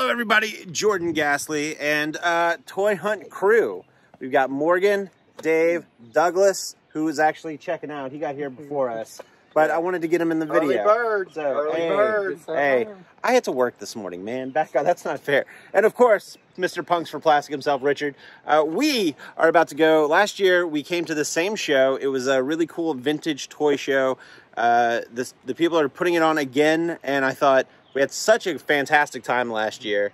Hello everybody, Jordan Gasly and Toy Hunt crew. We've got Morgan, Dave, Douglas, who is actually checking out. He got here before us, but I wanted to get him in the video. Early bird. Hey, I had to work this morning, man. Back on, that's not fair. And of course, Mr. Punks for Plastic himself, Richard. We are about to go. Last year, we came to the same show. It was a really cool vintage toy show. The people are putting it on again, and I thought, we had such a fantastic time last year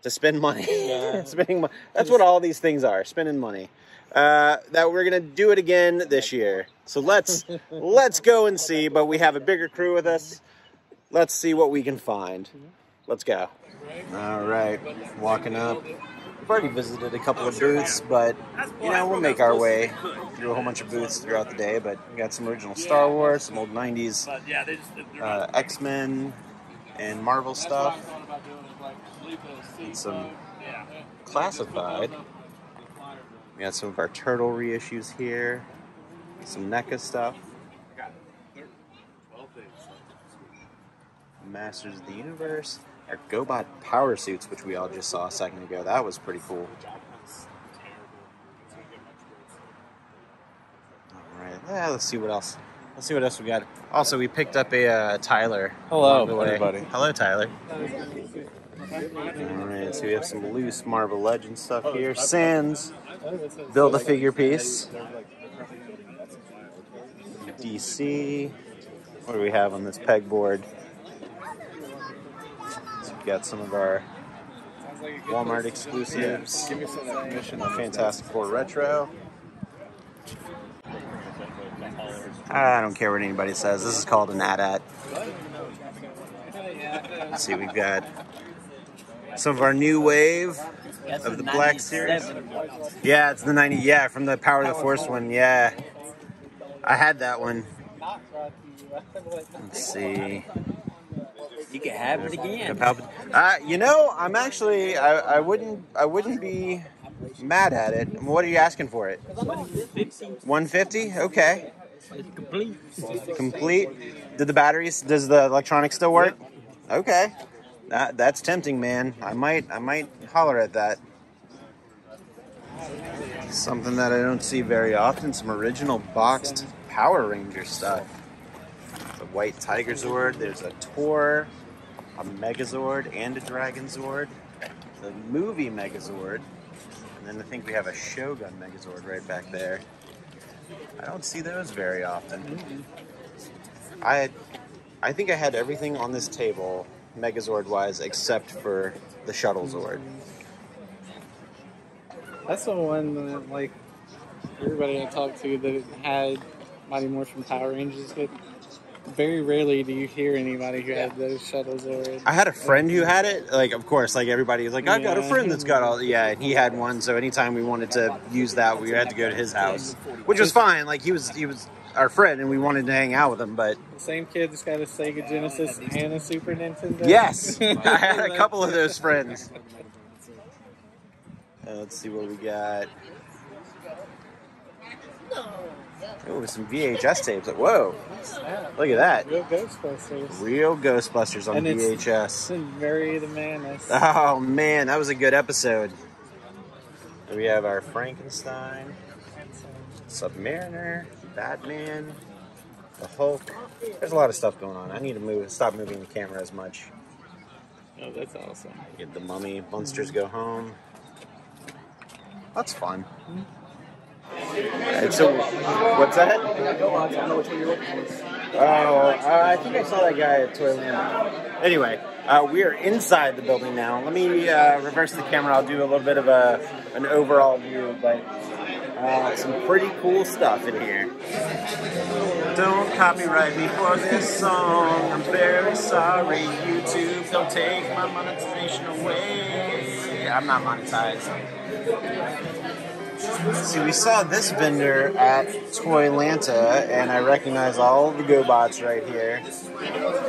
to spend money. Yeah. Spending money. That's what all these things are, spending money. That we're going to do it again this year. So let's go and see, but we have a bigger crew with us. Let's see what we can find. Let's go. All right, walking up. We've already visited a couple of booths, but, you know, we'll make our way through a whole bunch of booths throughout the day. But we got some original Star Wars, some old 90s X-Men and Marvel stuff, and some classified. We got some of our Turtle reissues here, some NECA stuff, Masters of the Universe. Our GoBot power suits, which we all just saw a second ago. That was pretty cool. All right, let's see what else. Let's see what else we got. Also, we picked up a Tyler. Hello, everybody. Hello, Tyler. All right, so we have some loose Marvel Legends stuff here. Sans, Build-A-Figure piece. DC. What do we have on this pegboard? Got some of our Walmart exclusives. Fantastic Four Retro. I don't care what anybody says. This is called an AT-AT. Let's see, we've got some of our new wave of the Black Series. Yeah, it's the 90. Yeah, from the Power of the Force one. Yeah, I had that one. Let's see. You can have it again. You know, I'm actually, I wouldn't be mad at it. What are you asking for it? 150. Okay. Complete. Did the batteries? Does the electronics still work? Okay. That's tempting, man. I might holler at that. Something that I don't see very often. Some original boxed Power Ranger stuff. The White Tiger Zord. There's a Tor, a Megazord, and a Dragon Zord. The movie Megazord. And then I think we have a Shogun Megazord right back there. I don't see those very often. I think I had everything on this table, Megazord-wise, except for the Shuttle Zord. That's the one that, like, everybody I talked to that had Mighty Morphin Power Rangers, but very rarely do you hear anybody who had those shuttles already. I had a friend who had it. Like, of course, like everybody was like, I got a friend that's got all. Yeah, and he had one. So anytime we wanted to use that, we had to go to his house, which was fine. Like he was our friend, and we wanted to hang out with him. But the same kid that's got a Sega Genesis and a Super Nintendo. Yes, I had a couple of those friends. Let's see what we got. Oh, some VHS tapes. Whoa. Look at that. Real Ghostbusters. Real Ghostbusters on and VHS. It's very the madness. Oh, man. That was a good episode. We have our Frankenstein, Submariner, Batman, the Hulk. There's a lot of stuff going on. I need to stop moving the camera as much. Oh, that's awesome. Get the Mummy. Monsters Go Home. That's fun. So, what's that? Oh, I think I saw that guy at Toyland. Anyway, we are inside the building now. Let me reverse the camera. I'll do a little bit of an overall view, but some pretty cool stuff in here. Don't copyright me for this song. I'm very sorry, YouTube. Don't take my monetization away. I'm not monetized. See, we saw this vendor at Toylanta, and I recognize all the GoBots right here.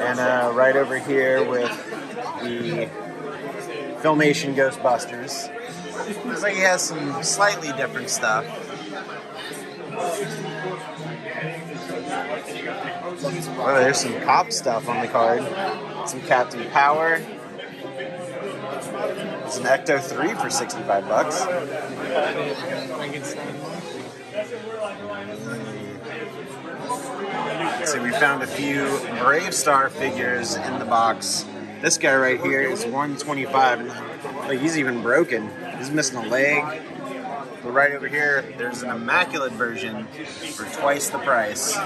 And right over here with the Filmation Ghostbusters. Looks like he has some slightly different stuff. Oh, there's some Pop stuff on the card. Some Captain Power. It's an Ecto 3 for 65 bucks. So we found a few Brave Star figures in the box. This guy right here is $125. Like, he's even broken. He's missing a leg. But right over here, there's an immaculate version for twice the price.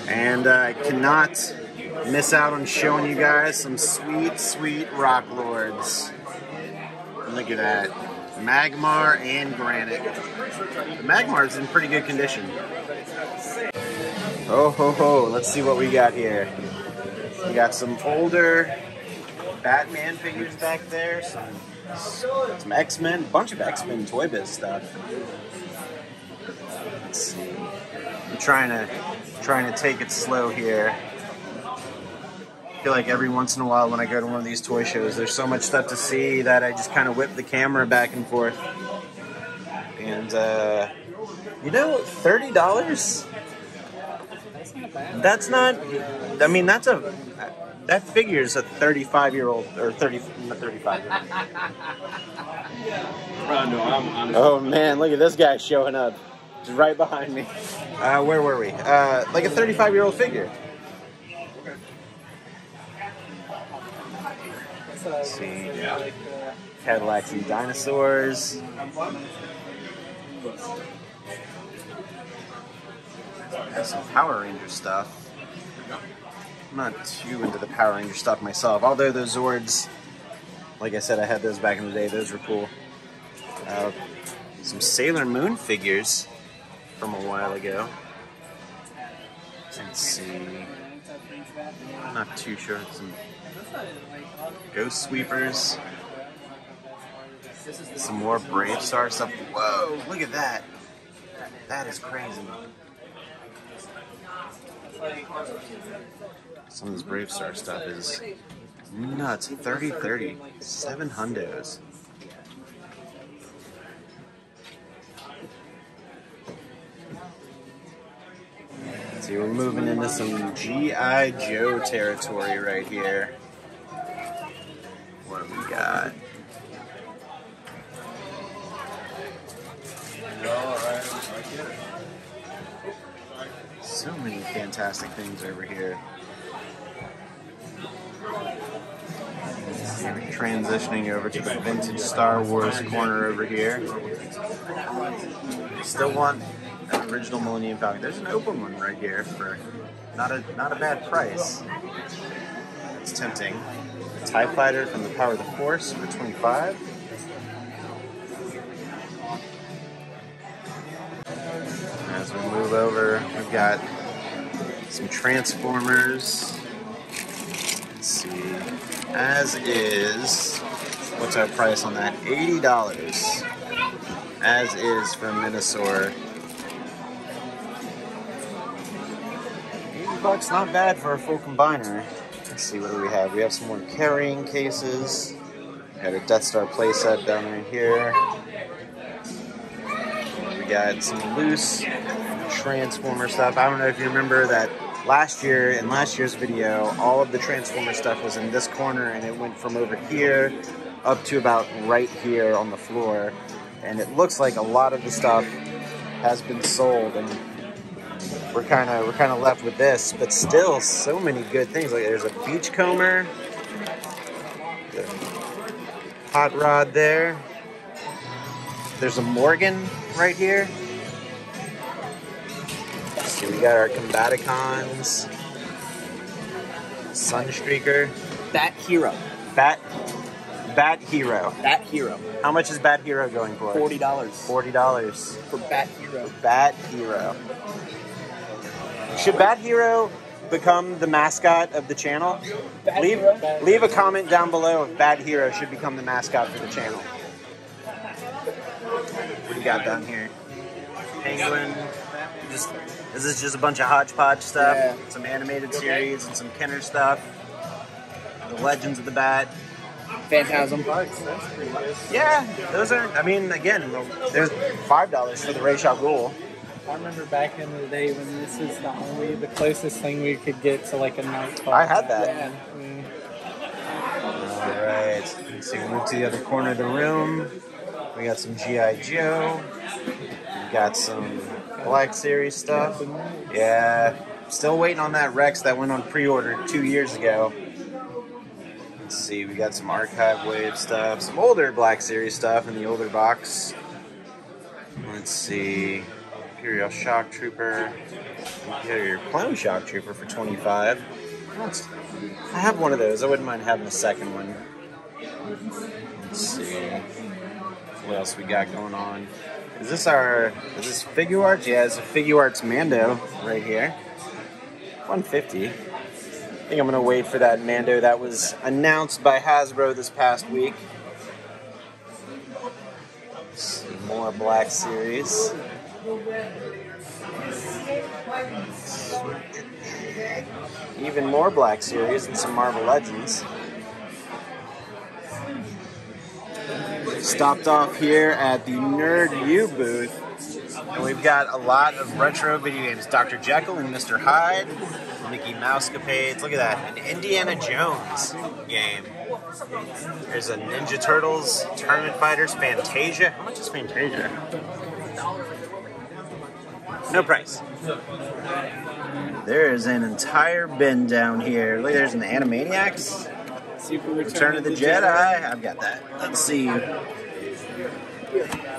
And I cannot miss out on showing you guys some sweet, sweet Rock Lords. Look at that. Magmar and Granite. The Magmar's in pretty good condition. Oh ho ho, let's see what we got here. We got some older Batman figures back there, some X-Men, a bunch of X-Men Toy Biz stuff. Let's see. I'm trying to take it slow here. I feel like every once in a while when I go to one of these toy shows, there's so much stuff to see that I just kind of whip the camera back and forth. And, you know, $30? That's not, I mean, that figure's a 35-year-old, or 35. Oh man, look at this guy showing up. Just right behind me. Where were we? Like a 35-year-old figure. Let's see. Cadillacs and dinosaurs. There's some Power Ranger stuff. I'm not too into the Power Ranger stuff myself, although those Zords, like I said, I had those back in the day. Those were cool. Some Sailor Moon figures from a while ago. Let's see. I'm not too sure. Some Ghost Sweepers. Some more Brave Star stuff. Whoa, look at that. That is crazy. Some of this Brave Star stuff is nuts. 30-30. 7 hundos. See, we're moving into some G.I. Joe territory right here. What do we got? So many fantastic things over here. We're transitioning over to the vintage Star Wars corner over here. Still want an original Millennium Falcon. There's an open one right here for not a bad price. It's tempting. A TIE Fighter from the Power of the Force for $25. As we move over, we've got some Transformers. Let's see. As is, what's our price on that? $80. As is for Minosaur. $80, not bad for a full combiner. Let's see, what do we have? We have some more carrying cases. We got a Death Star playset down right here. We got some loose Transformer stuff. I don't know if you remember that last year, in last year's video, all of the Transformer stuff was in this corner, and it went from over here up to about right here on the floor. And it looks like a lot of the stuff has been sold, and we're kind of left with this. But still, so many good things. Like there's a Beachcomber, Hot Rod there. There's a Morgan right here. So we got our Combaticons, Sunstreaker, Bat Hero. Bat Hero. Bat Hero. How much is Bat Hero going for? $40. $40 For Bat Hero. Bat Hero. Should Bat Hero become the mascot of the channel? Leave a comment down below if Bat Hero should become the mascot for the channel. What do you got down here? Penguin. This is just a bunch of hodgepodge stuff. Yeah. Some animated series and some Kenner stuff. The Legends of the Bat. Phantasm. Yeah, those are, I mean, again, there's $5 for the Ra's al Ghul. I remember back in the day when this was the closest thing we could get to like a night. I had that. Yeah. Alright, Let's see, we move to the other corner of the room. We got some G.I. Joe. We got some Black Series stuff. Yeah, still waiting on that Rex that went on pre-order 2 years ago. Let's see, we got some Archive Wave stuff, some older Black Series stuff in the older box. Let's see, Imperial Shock Trooper, Imperial Clone Shock Trooper for $25. I have one of those. I wouldn't mind having a second one. Let's see, what else we got going on? Is this Figure Arts? Yeah, it's a Figure Arts Mando right here. $150. I think I'm going to wait for that Mando that was announced by Hasbro this past week. Let's see, more Black Series. Even more Black Series and some Marvel Legends. Stopped off here at the Nerd U booth, and we've got a lot of retro video games. Dr. Jekyll and Mr. Hyde, Mickey Mousecapades. Look at that, an Indiana Jones game. There's a Ninja Turtles, Tournament Fighters, Fantasia. How much is Fantasia? No price. There's an entire bin down here. Look, there's an Animaniacs. Return of the Jedi. I've got that. Let's see.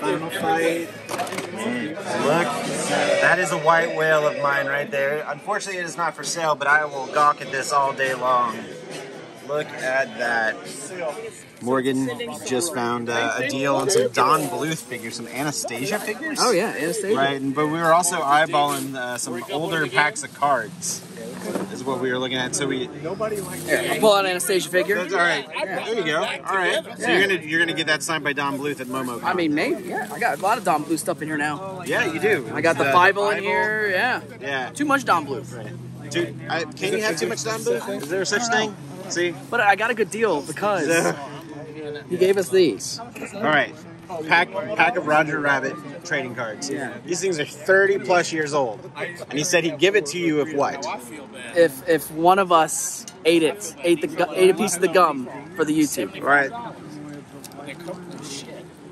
Final Fight. Man, look, that is a white whale of mine right there. Unfortunately, it is not for sale, but I will gawk at this all day long. Look at that. Morgan just found a deal on some Don Bluth figures, some Anastasia figures. Oh yeah, Anastasia. Right, but we were also eyeballing some older packs of cards. Is what we were looking at. So we. I'll pull out an Anastasia figure. That's all right. There you go. All right. So you're gonna get that signed by Don Bluth at Momo. I mean, maybe. Yeah, I got a lot of Don Bluth stuff in here now. Yeah, you do. I got the Bible in here. Yeah. Yeah. Too much Don Bluth. Right. Can you have too much Don Bluth? Is there such thing? See. But I got a good deal because he gave us these. All right. Pack of Roger Rabbit trading cards. Yeah. These things are 30 plus years old, and he said he'd give it to you if what? If one of us ate a piece of the gum for the YouTube. All right.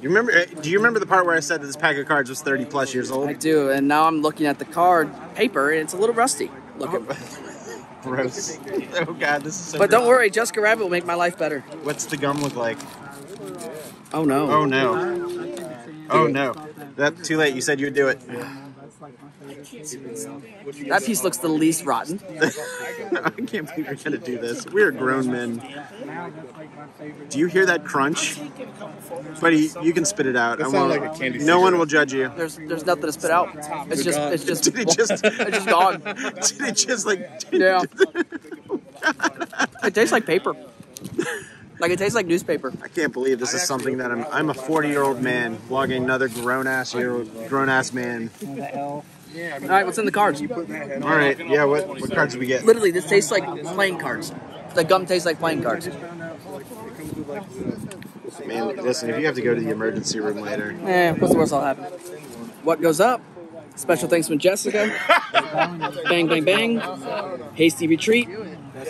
You remember? Do you remember the part where I said that this pack of cards was 30 plus years old? I do, and now I'm looking at the card paper, and it's a little rusty looking. Gross. Oh God, this is so. But don't worry, Jessica Rabbit will make my life better. What's the gum look like? Oh no. Oh no. Oh no. That's too late. You said you'd do it. That piece looks the least rotten. I can't believe you're gonna do this. We're grown men. Do you hear that crunch? Buddy, you can spit it out. That sounds like a candy No one cigarette. will judge you. There's nothing to spit out. It's just Did it just it's just gone. Did it just like Yeah. It tastes like paper. Like it tastes like newspaper. I can't believe this is something that I'm a 40-year-old man vlogging another grown-ass man. All right, what's in the cards? All right, yeah, what cards do we get? Literally, this tastes like playing cards. The gum tastes like playing cards. Man, listen, if you have to go to the emergency room later. What's the worst that'll happen? What goes up? Special thanks from Jessica. Bang, bang, bang. Hasty retreat.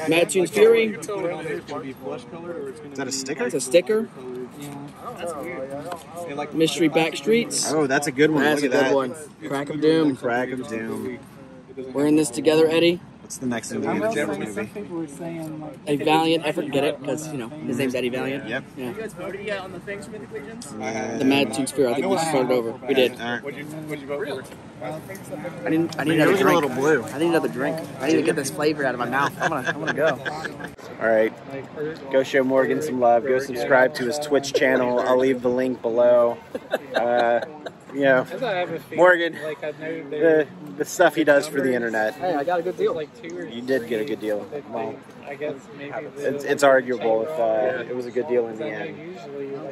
Mad Tunes Fury. Is that a sticker? It's a sticker. Mystery Backstreets. Oh, that's a good one. That's Look a at good that. one. Crack of Doom. Crack of Doom. We're in this together, Eddie. What's the next Indiana Jones movie? A valiant effort. Get it? Because, his name's Eddie Valiant. Yep. Yeah. You guys voted yet on the things for Mythic Legends? The Mad Tunes Fury. I think we just started over. We did. All right. What'd you vote for? I need It another was a drink. little blue. I need another drink. I need to get this flavor out of my mouth. I'm gonna go. All right. Go show Morgan some love. Go subscribe to his Twitch channel. I'll leave the link below. Morgan, the stuff he does for the internet. Hey, I got a good deal. You did get a good deal. Well, I guess maybe it's arguable if it was a good deal in the end.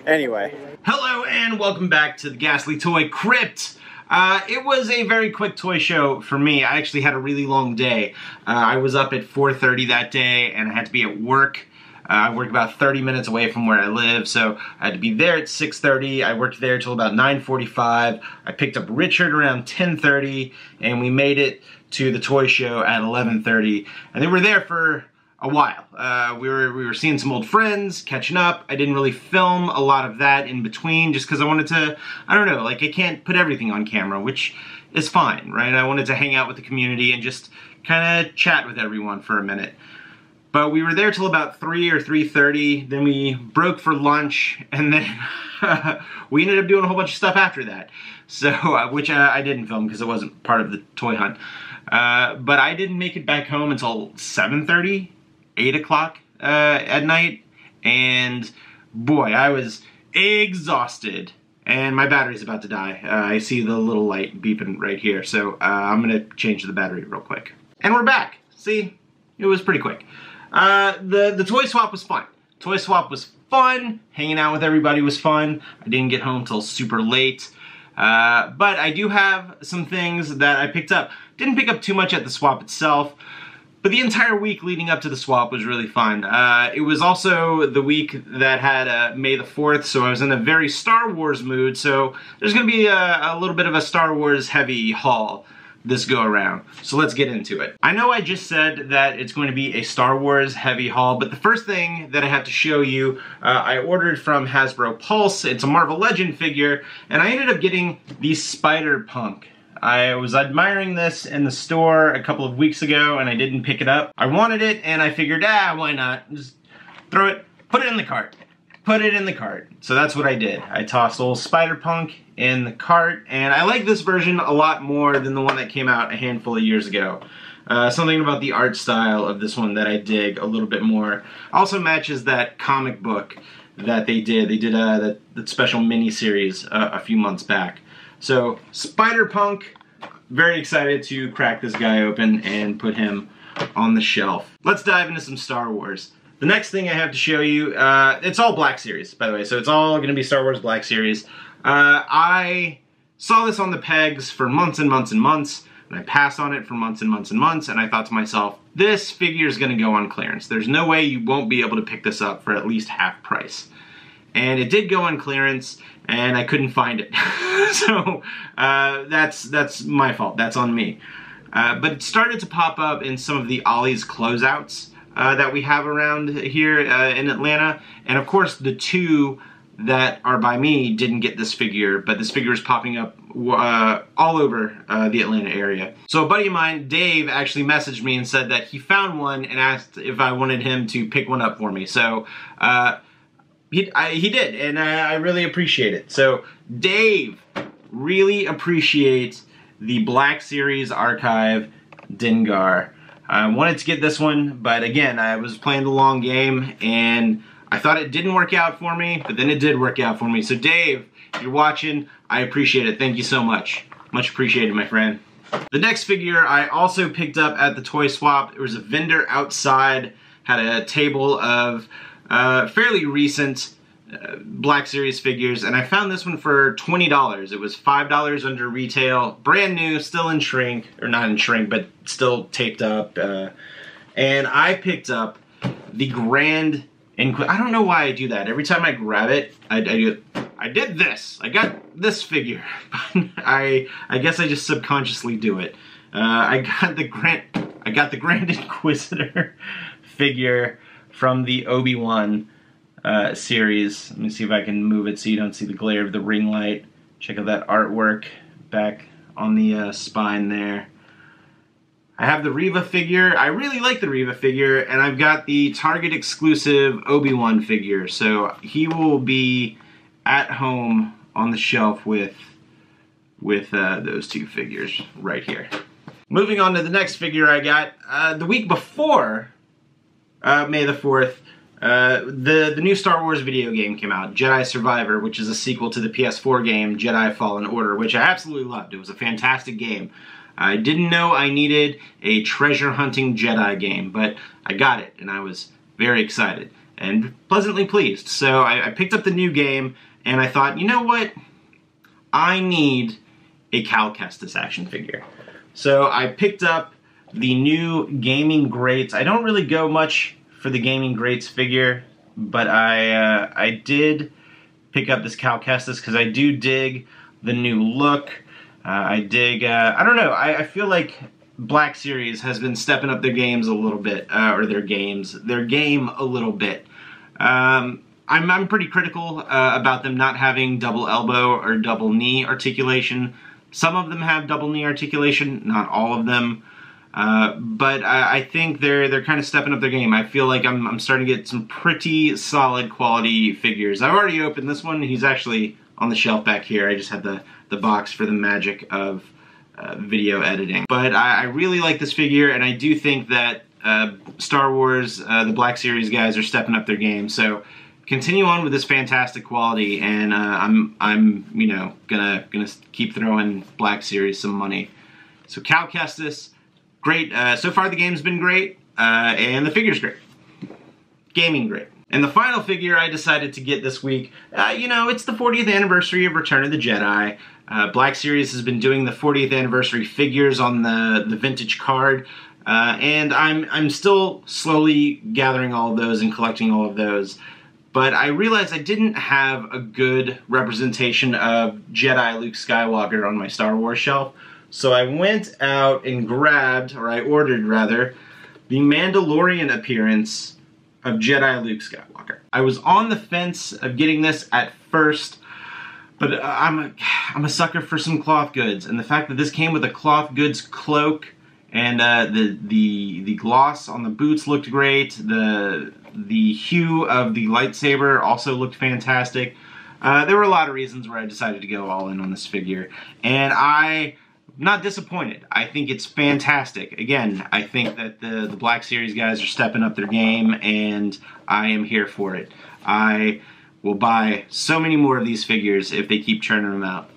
Anyway. Hello and welcome back to the Ghastly Toy Crypt. It was a very quick toy show for me. I actually had a really long day. I was up at 4:30 that day and I had to be at work. I work about 30 minutes away from where I live, so I had to be there at 6:30. I worked there till about 9:45. I picked up Richard around 10:30, and we made it to the toy show at 11:30. And they were there for a while. We were seeing some old friends, catching up. I didn't really film a lot of that in between just because I wanted to, I don't know, like I can't put everything on camera, which is fine, right? I wanted to hang out with the community and just kind of chat with everyone for a minute. But we were there till about 3 or 3:30, then we broke for lunch, and then we ended up doing a whole bunch of stuff after that. So, which I didn't film because it wasn't part of the toy hunt. But I didn't make it back home until 7:30, 8 o'clock at night, and boy, I was exhausted, and my battery's about to die. I see the little light beeping right here, so I'm gonna change the battery real quick. And we're back. See, it was pretty quick. The toy swap was fun. Toy swap was fun. Hanging out with everybody was fun. I didn't get home till super late. But I do have some things that I picked up. Didn't pick up too much at the swap itself, but the entire week leading up to the swap was really fun. It was also the week that had May the 4th, so I was in a very Star Wars mood, so there's going to be a little bit of a Star Wars heavy haul this go around. So let's get into it. I know I just said that it's going to be a Star Wars heavy haul, but the first thing that I have to show you, I ordered from Hasbro Pulse. It's a Marvel Legend figure, and I ended up getting the Spider-Punk. I was admiring this in the store a couple of weeks ago, and I didn't pick it up. I wanted it, and I figured, why not? Just throw it, put it in the cart. Put it in the cart. So that's what I did. I tossed old Spider-Punk in the cart, and I like this version a lot more than the one that came out a handful of years ago. Something about the art style of this one that I dig a little bit more. Also matches that comic book that they did. They did that special mini-series a few months back. So, Spider-Punk, very excited to crack this guy open and put him on the shelf. Let's dive into some Star Wars. The next thing I have to show you, it's all Black Series, by the way, so it's all going to be Star Wars Black Series. I saw this on the pegs for months and months and months, and I passed on it for months and months and months, and I thought to myself, this figure is going to go on clearance. There's no way you won't be able to pick this up for at least half price. And it did go on clearance, and I couldn't find it. So that's my fault. That's on me. But it started to pop up in some of the Ollie's closeouts that we have around here in Atlanta. And of course, the two that are by me didn't get this figure, but this figure is popping up all over the Atlanta area. So a buddy of mine, Dave, actually messaged me and said that he found one and asked if I wanted him to pick one up for me. So he did, and I really appreciate it. So Dave, really appreciate the Black Series Archive Dengar. I wanted to get this one, but again, I was playing the long game, and I thought it didn't work out for me, but then it did work out for me. So Dave, if you're watching, I appreciate it. Thank you so much. Much appreciated, my friend. The next figure I also picked up at the toy swap. There was a vendor outside, had a table of fairly recent Black Series figures, and I found this one for $20. It was $5 under retail, brand new, still in shrink, or not in shrink, but still taped up. And I picked up the Grand Inquisitor. I don't know why I do that. Every time I grab it, I did this. I got this figure. I guess I just subconsciously do it. I got the Grand Inquisitor figure from the Obi-Wan series. Let me see if I can move it so you don't see the glare of the ring light. Check out that artwork back on the spine there. I have the Reva figure. I really like the Reva figure, and I've got the Target exclusive Obi-Wan figure. So he will be at home on the shelf with those two figures right here. Moving on to the next figure I got. The week before May the 4th, the new Star Wars video game came out, Jedi Survivor, which is a sequel to the PS4 game, Jedi Fallen Order, which I absolutely loved. It was a fantastic game. I didn't know I needed a treasure hunting Jedi game, but I got it, and I was very excited and pleasantly pleased. So I picked up the new game, and I thought, you know what? I need a Cal Kestis action figure. So I picked up the new Gaming Greats. I don't really go much for the Gaming Greats figure, but I did pick up this Cal Kestis because I do dig the new look. I dig, I don't know, I feel like Black Series has been stepping up their games a little bit, or their game a little bit. I'm pretty critical about them not having double elbow or double knee articulation. Some of them have double knee articulation, not all of them. But I think they're kind of stepping up their game. I feel like I'm starting to get some pretty solid quality figures. I've already opened this one. He's actually on the shelf back here. I just had the box for the magic of video editing. But I really like this figure, and I do think that Star Wars, the Black Series guys are stepping up their game. So continue on with this fantastic quality, and I'm you know gonna keep throwing Black Series some money. So Cal Kestis, great. So far the game's been great, and the figure's great. Gaming great. And the final figure I decided to get this week, you know, it's the 40th anniversary of Return of the Jedi. Black Series has been doing the 40th anniversary figures on the vintage card, and I'm still slowly gathering all of those and collecting all of those. But I realized I didn't have a good representation of Jedi Luke Skywalker on my Star Wars shelf. So I went out and grabbed, or I ordered rather, the Mandalorian appearance of Jedi Luke Skywalker. I was on the fence of getting this at first, but I'm a sucker for some cloth goods, and the fact that this came with a cloth goods cloak and the gloss on the boots looked great. The hue of the lightsaber also looked fantastic. There were a lot of reasons where I decided to go all in on this figure, and I'm not disappointed. I think it's fantastic. Again, I think that the Black Series guys are stepping up their game, and I am here for it. I will buy so many more of these figures if they keep churning them out.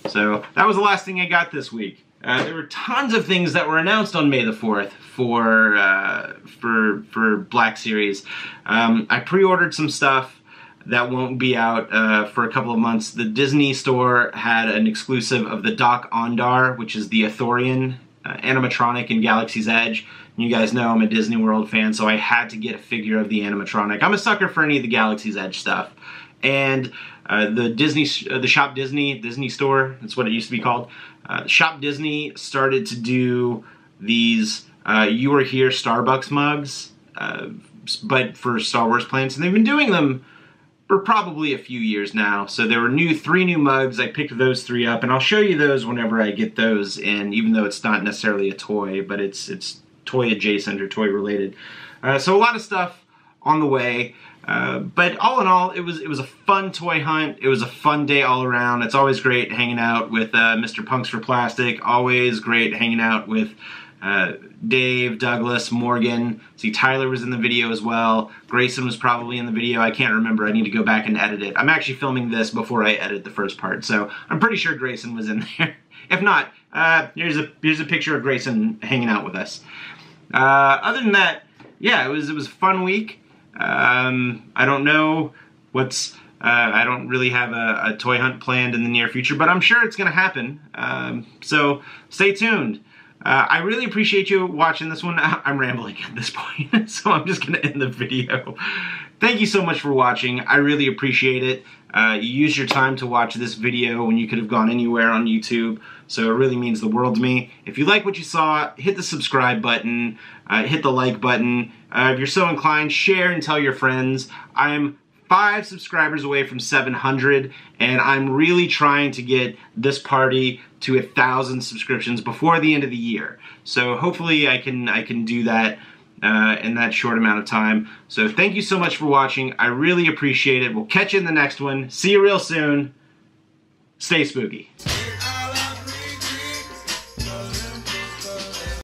So that was the last thing I got this week. There were tons of things that were announced on May the 4th for Black Series. I pre-ordered some stuff that won't be out for a couple of months. The Disney store had an exclusive of the Doc Ondar, which is the Ithorian animatronic in Galaxy's Edge. You guys know I'm a Disney World fan, so I had to get a figure of the animatronic. I'm a sucker for any of the Galaxy's Edge stuff. And the Shop Disney store, that's what it used to be called. Shop Disney started to do these You Were Here Starbucks mugs, but for Star Wars plants, and they've been doing them for probably a few years now. So there were 3 new mugs. I picked those 3 up, and I'll show you those whenever I get those in, even though it's not necessarily a toy, but it's toy adjacent or toy related. So a lot of stuff on the way. But all in all, it was a fun toy hunt. It was a fun day all around. It's always great hanging out with Mr. Punks for Plastic. Always great hanging out with Dave, Douglas, Morgan. See, Tyler was in the video as well. Grayson was probably in the video. I can't remember. I need to go back and edit it. I'm actually filming this before I edit the first part, so I'm pretty sure Grayson was in there. If not, here's a picture of Grayson hanging out with us. Other than that, yeah, it was a fun week. I don't know I don't really have a toy hunt planned in the near future, but I'm sure it's going to happen. So stay tuned. I really appreciate you watching this one. I'm rambling at this point, so I'm just going to end the video. Thank you so much for watching. I really appreciate it. You used your time to watch this video when you could have gone anywhere on YouTube, so it really means the world to me. If you like what you saw, hit the subscribe button, hit the like button. If you're so inclined, share and tell your friends. I'm 5 subscribers away from 700, and I'm really trying to get this party to 1,000 subscriptions before the end of the year. So hopefully I can do that in that short amount of time. So thank you so much for watching. I really appreciate it. We'll catch you in the next one. See you real soon. Stay spooky.